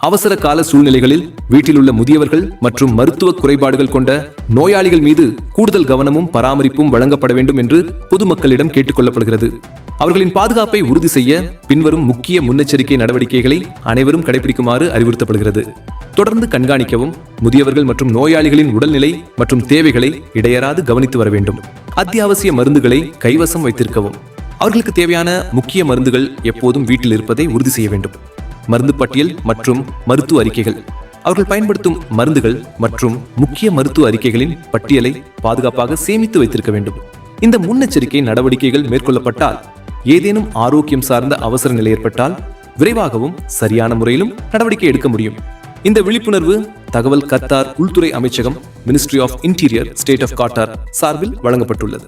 அவசர கால சூழ்நிலைகளில் வீட்டில் உள்ள முதியவர்கள் மற்றும் மருத்துவ குறைபாடுகள் கொண்ட நோயாளிகள் மீது கூடுதல் கவனமும் பராமரிப்பும் வழங்கப்பட வேண்டும் என்று பொதுமக்களிடம் கேட்டுக் கொள்ளப்படுகிறது. அவர்களின் பாதுகாப்பை உறுதி செய்ய பின்வரும் முக்கிய முன்னெச்சரிக்கை நடவடிக்கைகளை அனைவரும் கடைபிடிக்குமாறு அறிவுறுத்தப்படுகிறது. தொடர்ந்து கண்காணிக்கவும், முதியவர்கள் மற்றும் நோயாளிகளின் உடல்நிலை மற்றும் தேவைகளை இடையறாது கவனித்து வர வேண்டும். அத்தியாவசிய மருந்துகளை கைவசம் வைத்திருக்கவும். அவர்களுக்கு தேவையான முக்கிய மருந்துகள் எப்போதும் வீட்டில் இருப்பதை உறுதி செய்ய வேண்டும். மருந்து பட்டியல் மற்றும் மருத்துவ அறிக்கைகள். அவர்கள் பயன்படுத்தும் மருந்துகள் மற்றும் முக்கிய மருத்துவ அறிக்கைகளின் பட்டியலை பாதுகாப்பாக சேமித்து வைத்திருக்க வேண்டும். இந்த முன்னெச்சரிக்கை நடவடிக்கைகள் மேற்கொள்ளப்பட்டால் ஏதேனும் ஆரோக்கியம் சார்ந்த அவசர நிலை ஏற்பட்டால் விரைவாகவும் சரியான முறையிலும் நடவடிக்கை எடுக்க முடியும். இந்த விழிப்புணர்வு தகவல் கத்தார் உள்துறை அமைச்சகம், ministry of interior, state of Qatar சார்பில் வழங்கப்பட்டுள்ளது.